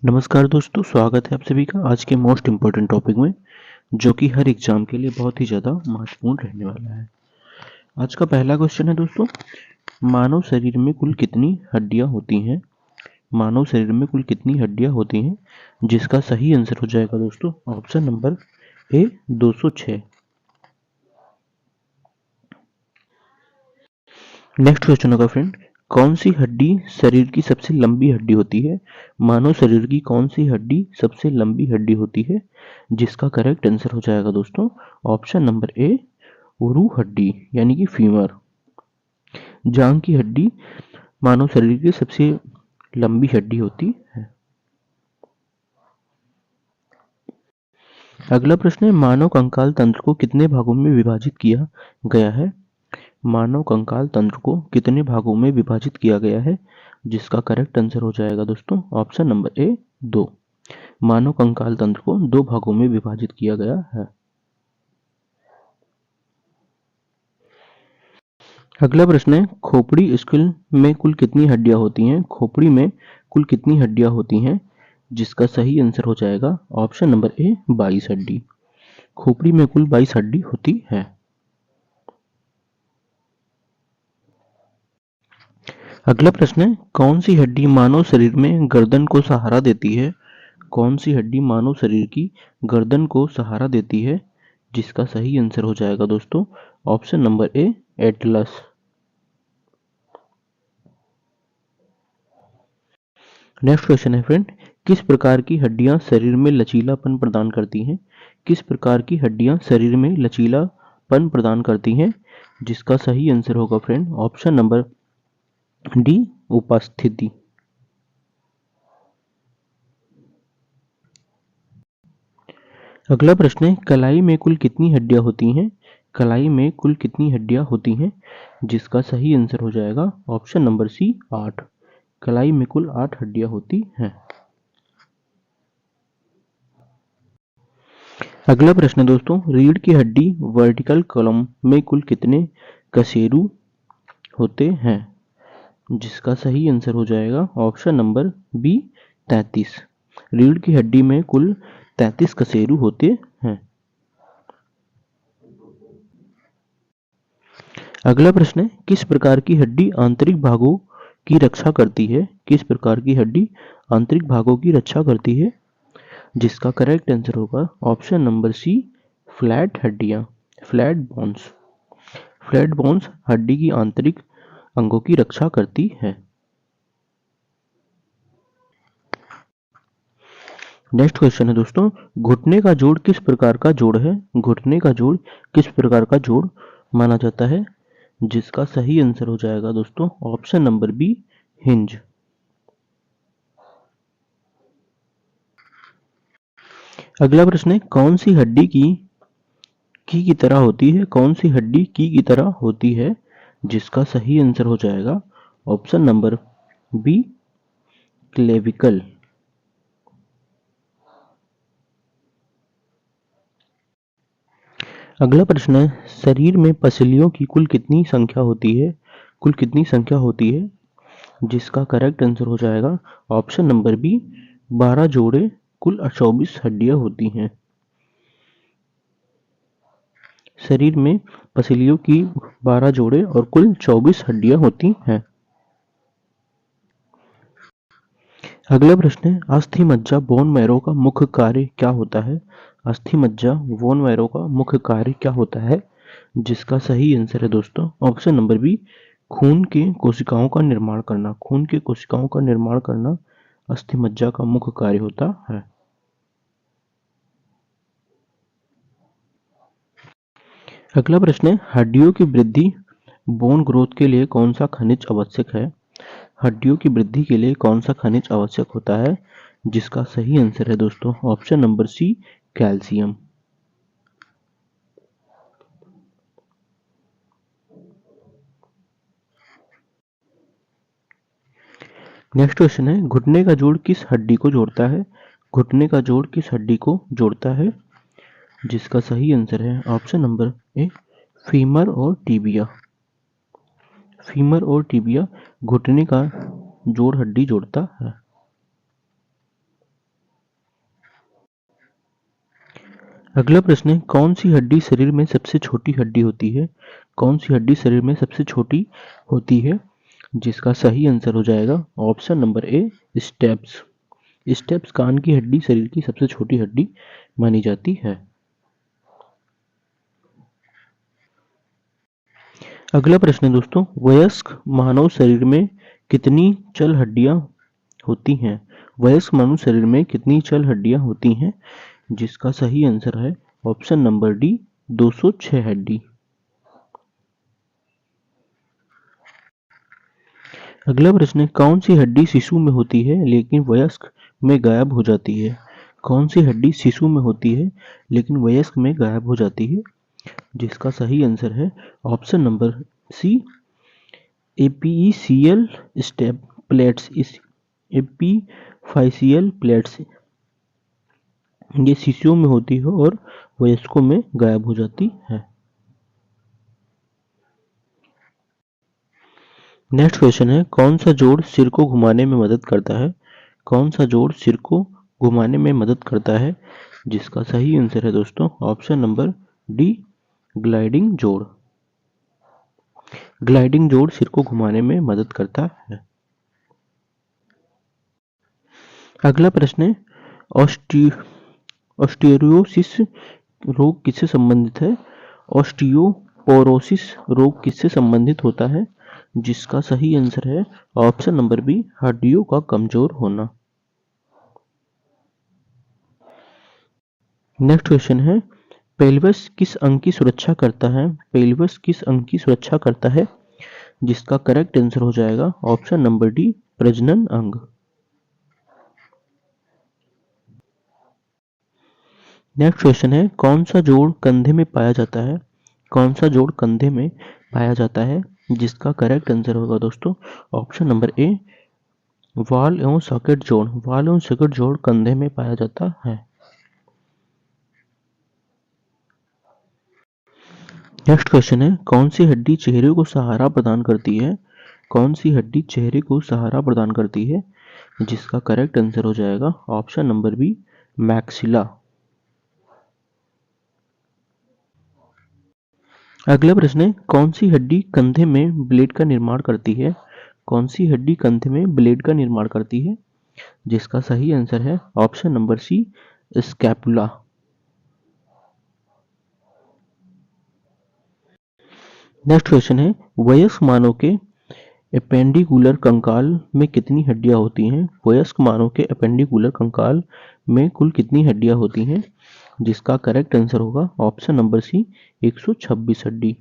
नमस्कार दोस्तों, स्वागत है आप सभी का आज के मोस्ट इम्पोर्टेंट टॉपिक में, जो कि हर एग्जाम के लिए बहुत ही ज़्यादा महत्वपूर्ण रहने वाला है। आज का पहला क्वेश्चन है दोस्तों, मानव शरीर में कुल कितनी हड्डियां होती हैं? मानव शरीर में कुल कितनी हड्डियां होती हैं? जिसका सही आंसर हो जाएगा दोस्तों ऑप्शन नंबर ए 206। नेक्स्ट क्वेश्चन होगा फ्रेंड, कौन सी हड्डी शरीर की सबसे लंबी हड्डी होती है? मानव शरीर की कौन सी हड्डी सबसे लंबी हड्डी होती है? जिसका करेक्ट आंसर हो जाएगा दोस्तों ऑप्शन नंबर ए उरू हड्डी यानी कि फीमर। जांग की हड्डी मानव शरीर की सबसे लंबी हड्डी होती है। अगला प्रश्न है, मानव कंकाल तंत्र को कितने भागों में विभाजित किया गया है? मानव कंकाल तंत्र को कितने भागों में विभाजित किया गया है? जिसका करेक्ट आंसर हो जाएगा दोस्तों ऑप्शन नंबर ए 2। मानव कंकाल तंत्र को 2 भागों में विभाजित किया गया है। अगला प्रश्न है, खोपड़ी स्कुल में कुल कितनी हड्डियां होती हैं? खोपड़ी में कुल कितनी हड्डियां होती हैं? जिसका सही आंसर हो जाएगा ऑप्शन नंबर ए 22 हड्डी। खोपड़ी में कुल 22 हड्डी होती है। अगला प्रश्न है, कौन सी हड्डी मानव शरीर में गर्दन को सहारा देती है? कौन सी हड्डी मानव शरीर की गर्दन को सहारा देती है? जिसका सही आंसर हो जाएगा दोस्तों ऑप्शन नंबर ए एटलस। नेक्स्ट क्वेश्चन है फ्रेंड, किस प्रकार की हड्डियां शरीर में लचीलापन प्रदान करती हैं? किस प्रकार की हड्डियां शरीर में लचीलापन प्रदान करती हैं? जिसका सही आंसर होगा फ्रेंड ऑप्शन नंबर डी उपस्थिति। अगला प्रश्न है, कलाई में कुल कितनी हड्डियां होती हैं? कलाई में कुल कितनी हड्डियां होती हैं? जिसका सही आंसर हो जाएगा ऑप्शन नंबर सी 8। कलाई में कुल 8 हड्डियां होती हैं। अगला प्रश्न है दोस्तों, रीढ़ की हड्डी वर्टिकल कॉलम में कुल कितने कशेरु होते हैं? जिसका सही आंसर हो जाएगा ऑप्शन नंबर बी 33। रीढ़ की हड्डी में कुल 33 कशेरु होते हैं। अगला प्रश्न है, किस प्रकार की हड्डी आंतरिक भागों की रक्षा करती है? किस प्रकार की हड्डी आंतरिक भागों की रक्षा करती है? जिसका करेक्ट आंसर होगा ऑप्शन नंबर सी फ्लैट हड्डियां, फ्लैट बोन्स। फ्लैट बोन्स हड्डी की आंतरिक अंगों की रक्षा करती है। नेक्स्ट क्वेश्चन है दोस्तों, घुटने का जोड़ किस प्रकार का जोड़ है? घुटने का जोड़ किस प्रकार का जोड़ माना जाता है? जिसका सही आंसर हो जाएगा दोस्तों ऑप्शन नंबर बी हिंज। अगला प्रश्न है, कौन सी हड्डी की तरह होती है? कौन सी हड्डी की तरह होती है? जिसका सही आंसर हो जाएगा ऑप्शन नंबर बी क्लेविकल। अगला प्रश्न है, शरीर में पसलियों की कुल कितनी संख्या होती है? कुल कितनी संख्या होती है? जिसका करेक्ट आंसर हो जाएगा ऑप्शन नंबर बी 12 जोड़े, कुल 24 हड्डियां होती हैं। शरीर में पसलियों की 12 जोड़े और कुल 24 हड्डियां होती हैं। अगला प्रश्न है, अस्थि मज्जा बोन मैरो का मुख्य कार्य क्या होता है? अस्थि मज्जा बोन मैरो का मुख्य कार्य क्या होता है? जिसका सही आंसर है दोस्तों ऑप्शन नंबर बी खून के कोशिकाओं का निर्माण करना। खून के कोशिकाओं का निर्माण करना अस्थि मज्जा का मुख्य कार्य होता है। अगला प्रश्न है, हड्डियों की वृद्धि बोन ग्रोथ के लिए कौन सा खनिज आवश्यक है? हड्डियों की वृद्धि के लिए कौन सा खनिज आवश्यक होता है? जिसका सही आंसर है दोस्तों option number C calcium. Next question है, घुटने का जोड़ किस हड्डी को जोड़ता है? घुटने का जोड़ किस हड्डी को जोड़ता है? जिसका सही आंसर है ऑप्शन नंबर ए फीमर और टीबिया। फीमर और टीबिया घुटने का जोड़ हड्डी जोड़ता है। अगला प्रश्न है, कौन सी हड्डी शरीर में सबसे छोटी हड्डी होती है? कौन सी हड्डी शरीर में सबसे छोटी होती है? जिसका सही आंसर हो जाएगा option number A, steps. Steps कान की हड्डी शरीर की सबसे छोटी हड्डी मानी जाती है। अगला प्रश्न है दोस्तों, वयस्क मानव शरीर में कितनी चल हड्डियां होती हैं? वयस्क मानव शरीर में कितनी चल हड्डियां होती हैं? जिसका सही आंसर है ऑप्शन नंबर डी, 206 हड्डी। अगला प्रश्न है, कौन सी हड्डी शिशु में होती है लेकिन वयस्क में गायब हो जाती है? कौन सी हड्डी शिशु में होती है लेकिन वयस्क में गायब हो जाती है? जिसका सही आंसर है option number C, epiphyseal step plates. इस एपीफाइसियल प्लेट्स ये शिशुओं में होती है और वयस्कों में गायब हो जाती है। नेक्स्ट क्वेश्चन है, कौन सा जोड़ सिर को घुमाने में मदद करता है? कौन सा जोड़ सिर को घुमाने में मदद करता है? जिसका सही आंसर है दोस्तों ऑप्शन नंबर डी, ग्लाइडिंग जोड़। ग्लाइडिंग जोड़ सिर को घुमाने में मदद करता है। अगला प्रश्न है, ऑस्टियोपोरोसिस रोग किससे संबंधित है? ऑस्टियोपोरोसिस रोग किससे संबंधित होता है? जिसका सही आंसर है ऑप्शन नंबर बी, हड्डियों का कमजोर होना। नेक्स्ट क्वेश्चन है, पेल्विस किस अंग की सुरक्षा करता है? पेल्विस किस अंग की सुरक्षा करता है? जिसका करेक्ट आंसर हो जाएगा ऑप्शन नंबर डी, प्रजनन अंग। नेक्स्ट क्वेश्चन है, कौन सा जोड़ कंधे में पाया जाता है? कौन सा जोड़ कंधे में पाया जाता है? जिसका करेक्ट आंसर होगा दोस्तों ऑप्शन नंबर ए, वाल एवं सॉकेट जोड़। वाल एवं सॉकेट जोड़ कंधे में पाया जाता है। नेक्स्ट क्वेश्चन है, कौन सी हड्डी चेहरे को सहारा प्रदान करती है? कौन सी हड्डी चेहरे को सहारा प्रदान करती है? जिसका करेक्ट आंसर हो जाएगा ऑप्शन नंबर बी, मैक्सिला। अगला प्रश्न है, कौन सी हड्डी कंधे में ब्लेड का निर्माण करती है? कौन सी हड्डी कंधे में ब्लेड का निर्माण करती है? जिसका सही आंसर है option number C, scapula. Next question है, वयस्क मानव के एपेंडिकुलर कंकाल में कितनी हड्डियां होती हैं? वयस्क मानव के एपेंडिकुलर कंकाल में कुल कितनी हड्डियां होती हैं? जिसका करेक्ट आंसर होगा ऑप्शन नंबर सी, 126 हड्डी।